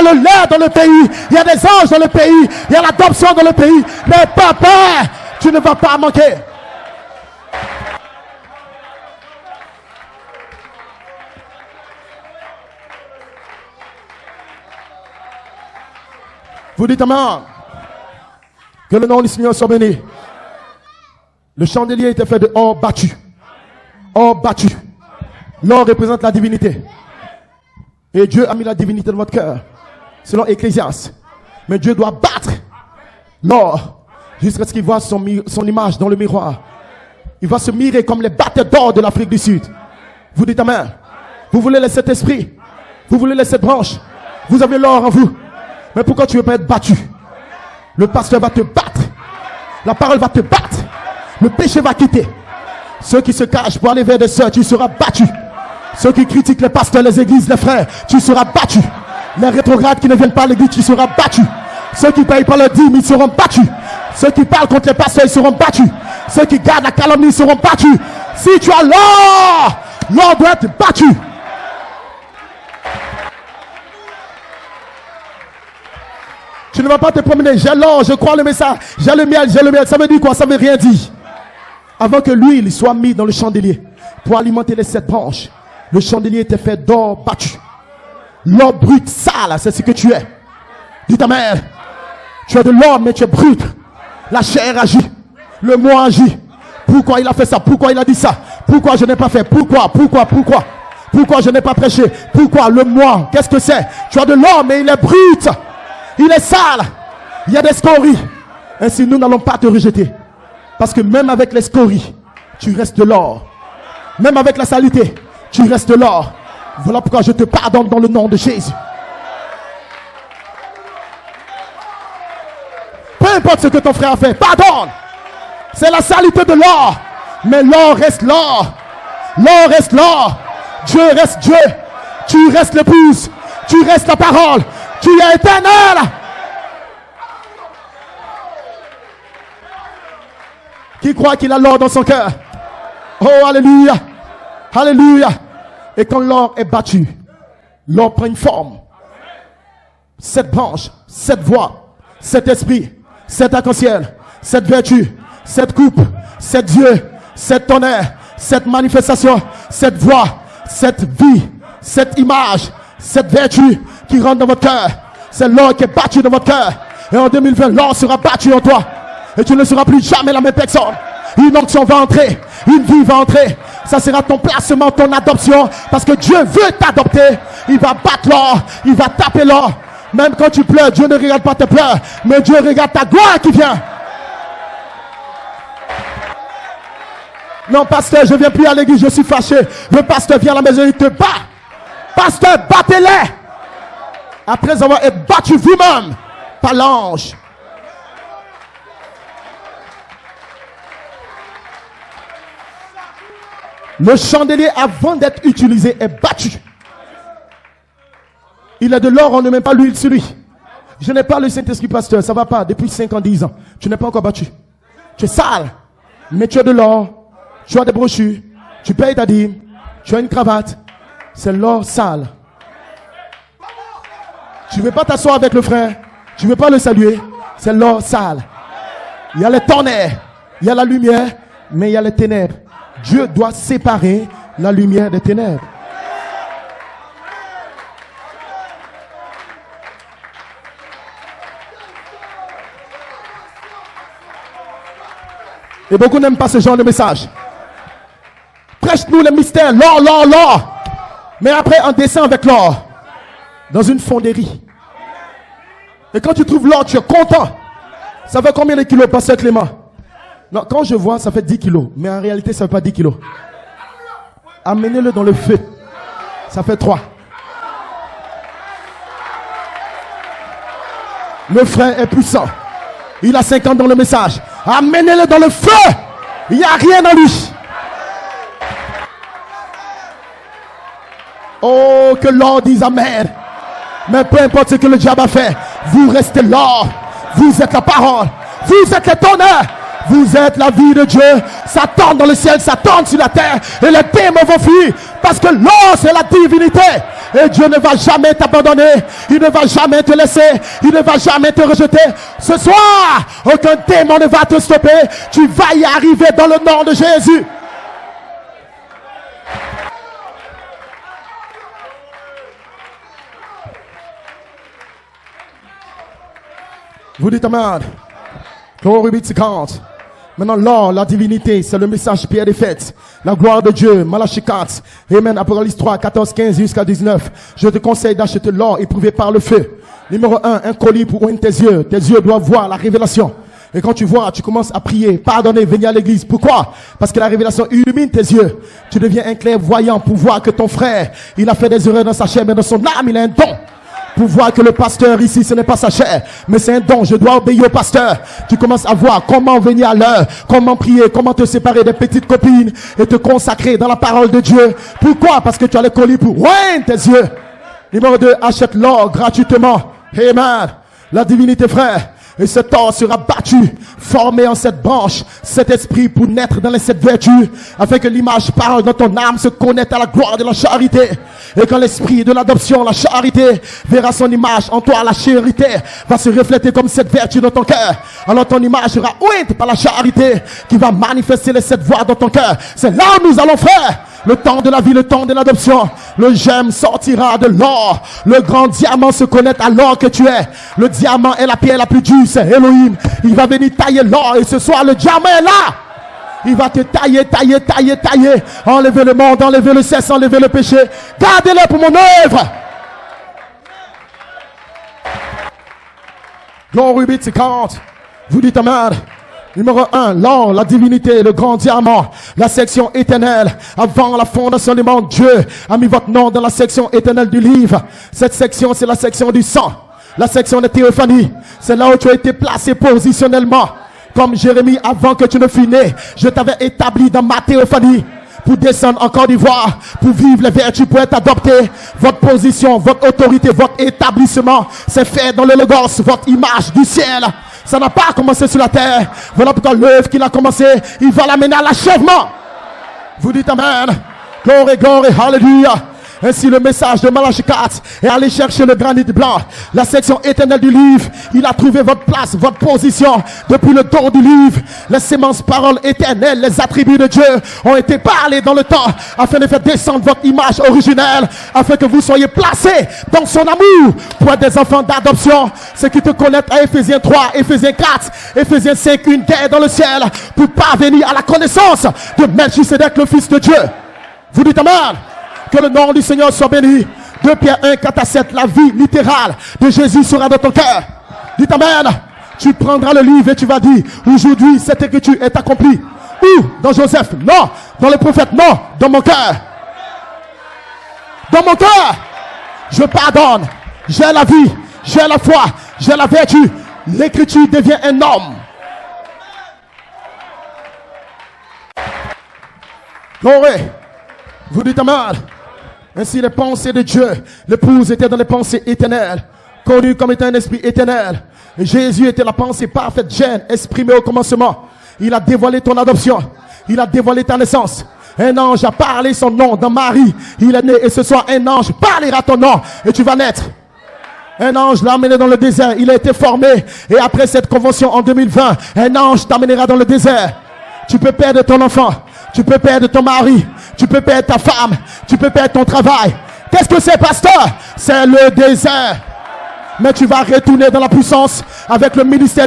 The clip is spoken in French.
le lait dans le pays, il y a des anges dans le pays, il y a l'adoption dans le pays. Mais papa, tu ne vas pas manquer. Vous dites amen. Que le nom du Seigneur soit béni. Le chandelier était fait de or battu. Or battu. L'or représente la divinité. Et Dieu a mis la divinité dans votre cœur. Selon Ecclésiaste. Mais Dieu doit battre l'or jusqu'à ce qu'il voit son image dans le miroir. Il va se mirer comme les batteurs d'or de l'Afrique du Sud. Vous dites amen. Vous voulez les 7 esprits. Vous voulez les 7 branches. Vous avez l'or en vous. Mais pourquoi tu ne veux pas être battu? Le pasteur va te battre. La parole va te battre. Le péché va quitter. Ceux qui se cachent pour aller vers des sœurs, tu seras battu. Ceux qui critiquent les pasteurs, les églises, les frères, tu seras battu. Les rétrogrades qui ne viennent pas à l'église, tu seras battu. Ceux qui ne payent pas leur dîme, ils seront battus. Ceux qui parlent contre les pasteurs, ils seront battus. Ceux qui gardent la calomnie, ils seront battus. Si tu as l'or, l'or doit être battu. Tu ne vas pas te promener, j'ai l'or, je crois le message, j'ai le miel, ça veut dire quoi? Ça veut rien dire. Avant que l'huile soit mise dans le chandelier pour alimenter les 7 branches, le chandelier était fait d'or battu. L'or brut, sale, c'est ce que tu es. Dis ta mère, tu as de l'or mais tu es brut. La chair agit, le moi agit. Pourquoi il a fait ça? Pourquoi il a dit ça? Pourquoi je n'ai pas fait? Pourquoi je n'ai pas prêché? Pourquoi le moi? Qu'est-ce que c'est? Tu as de l'or mais il est brut. Il est sale. Il y a des scories. Ainsi, nous n'allons pas te rejeter. Parce que même avec les scories, tu restes de l'or. Même avec la saleté, tu restes de l'or. Voilà pourquoi je te pardonne dans le nom de Jésus. Peu importe ce que ton frère a fait, pardonne. C'est la saleté de l'or. Mais l'or reste l'or. L'or reste l'or. Dieu reste Dieu. Tu restes l'épouse. Tu restes la parole. Tu es éternel. Qui croit qu'il a l'or dans son cœur? Oh, alléluia. Alléluia. Et quand l'or est battu, l'or prend une forme. 7 branches, 7 voix, 7 esprits, 7 arcs-en-ciel, 7 vertus, 7 coupes, 7 dieux, 7 tonnerres, 7 manifestations, 7 voix, 7 vies, 7 images, 7 vertus qui rentrent dans votre cœur. C'est l'or qui est battu dans votre cœur. Et en 2020, l'or sera battu en toi. Et tu ne seras plus jamais la même personne. Une onction va entrer. Une vie va entrer. Ça sera ton placement, ton adoption. Parce que Dieu veut t'adopter. Il va battre l'or. Il va taper l'or. Même quand tu pleures, Dieu ne regarde pas tes pleurs. Mais Dieu regarde ta gloire qui vient. Non, pasteur, je ne viens plus à l'église, je suis fâché. Le pasteur vient à la maison, il te bat. Pasteur, battez-les. Après avoir été battu vous-même par l'ange. Le chandelier, avant d'être utilisé, est battu. Il a de l'or, on ne met pas l'huile sur lui. Je n'ai pas le Saint-Esprit, pasteur, ça va pas. Depuis 5 ans, 10 ans, tu n'es pas encore battu. Tu es sale, mais tu as de l'or, tu as des brochures, tu payes ta dîme, tu as une cravate. C'est l'or sale. Tu ne veux pas t'asseoir avec le frère, tu ne veux pas le saluer. C'est l'or sale. Il y a les tonnerres, il y a la lumière, mais il y a les ténèbres. Dieu doit séparer la lumière des ténèbres. Et beaucoup n'aiment pas ce genre de message. Prêche-nous le mystère, l'or, l'or, l'or. Mais après, on descend avec l'or dans une fonderie. Et quand tu trouves l'or, tu es content. Ça fait combien de kilos, pasteur Clément? Non, quand je vois, ça fait 10 kilos. Mais en réalité, ça ne fait pas 10 kilos. Amenez-le dans le feu. Ça fait 3. Le frère est puissant. Il a 50 dans le message. Amenez-le dans le feu. Il n'y a rien en lui. Oh, que l'or dise amen. Mais peu importe ce que le diable a fait, vous restez l'or. Vous êtes la parole. Vous êtes le tonnerre. Vous êtes la vie de Dieu. Ça tourne dans le ciel, ça tourne sur la terre. Et les démons vont fuir. Parce que l'or, c'est la divinité. Et Dieu ne va jamais t'abandonner. Il ne va jamais te laisser. Il ne va jamais te rejeter. Ce soir, aucun démon ne va te stopper. Tu vas y arriver dans le nom de Jésus. Vous dites amen. Glory be to God. Maintenant, l'or, la divinité, c'est le message Pierre des fêtes. La gloire de Dieu, Malachie 4. Amen. Apocalypse 3, 14, 15 jusqu'à 19. Je te conseille d'acheter l'or éprouvé par le feu. Numéro 1, un colis pour ouvrir tes yeux. Tes yeux doivent voir la révélation. Et quand tu vois, tu commences à prier, pardonner, venir à l'église. Pourquoi? Parce que la révélation illumine tes yeux. Tu deviens un clairvoyant pour voir que ton frère, il a fait des erreurs dans sa chair, mais dans son âme, il a un don. Pour voir que le pasteur ici, ce n'est pas sa chair, mais c'est un don. Je dois obéir au pasteur. Tu commences à voir comment venir à l'heure, comment prier, comment te séparer des petites copines et te consacrer dans la parole de Dieu. Pourquoi? Parce que tu as le colis pour ouvrir tes yeux. Numéro 2, achète l'or gratuitement. Amen. La divinité, frère. Et cet or sera battu, formé en cette branche, cet esprit pour naître dans les sept vertus, afin que l'image parle dans ton âme, se connecte à la gloire de la charité. Et quand l'esprit de l'adoption, la charité, verra son image en toi, la charité va se refléter comme cette vertu dans ton cœur. Alors ton image sera ointe par la charité qui va manifester les sept voies dans ton cœur. C'est là où nous allons, frère. Le temps de la vie, le temps de l'adoption. Le gemme sortira de l'or. Le grand diamant se connecte à l'or que tu es. Le diamant est la pierre la plus dure, c'est Elohim. Il va venir tailler l'or et ce soir le diamant est là. Il va te tailler, tailler, tailler, tailler. Enlever le monde, enlever le cesse, enlever le péché. Gardez-le pour mon œuvre. Glory be to God. Vous dites amen. Numéro 1, l'or, la divinité, le grand diamant, la section éternelle. Avant la fondation du monde, Dieu a mis votre nom dans la section éternelle du livre. Cette section, c'est la section du sang. La section de théophanie. C'est là où tu as été placé positionnellement. Comme Jérémie, avant que tu ne fûs né, je t'avais établi dans ma théophanie. Pour descendre en Côte d'Ivoire, pour vivre les vertus, pour être adopté. Votre position, votre autorité, votre établissement, c'est fait dans le Logos, votre image du ciel. Ça n'a pas commencé sur la terre. Voilà pourquoi l'œuvre qu'il a commencé, il va l'amener à l'achèvement. Vous dites amen. Glory, glory, hallelujah. Ainsi le message de Malachie 4 est aller chercher le granit blanc. La section éternelle du livre, il a trouvé votre place, votre position depuis le dos du livre. Les sémences paroles éternelles, les attributs de Dieu ont été parlés dans le temps afin de faire descendre votre image originelle, afin que vous soyez placés dans son amour pour être des enfants d'adoption. Ceux qui te connaissent à Éphésiens 3, Éphésiens 4, Éphésiens 5, une guerre dans le ciel pour parvenir à la connaissance de Melchisedec, le Fils de Dieu. Vous dites amen. Que le nom du Seigneur soit béni. 2 Pierre 1, 4 à 7, la vie littérale de Jésus sera dans ton cœur. Dites amen. Tu prendras le livre et tu vas dire, aujourd'hui cette écriture est accomplie. Où? Dans Joseph? Non. Dans le prophète? Non. Dans mon cœur. Dans mon cœur. Je pardonne. J'ai la vie. J'ai la foi. J'ai la vertu. L'écriture devient un homme. Glory. Vous dites amen. Ainsi les pensées de Dieu, l'épouse était dans les pensées éternelles, connue comme étant un esprit éternel. Et Jésus était la pensée parfaite, gêne, exprimée au commencement. Il a dévoilé ton adoption. Il a dévoilé ta naissance. Un ange a parlé son nom dans Marie. Il est né et ce soir un ange parlera ton nom et tu vas naître. Un ange l'a amené dans le désert. Il a été formé et après cette convention en 2020, un ange t'amènera dans le désert. Tu peux perdre ton enfant. Tu peux perdre ton mari. Tu peux perdre ta femme. Tu peux perdre ton travail. Qu'est-ce que c'est, pasteur? C'est le désert. Mais tu vas retourner dans la puissance avec le ministère.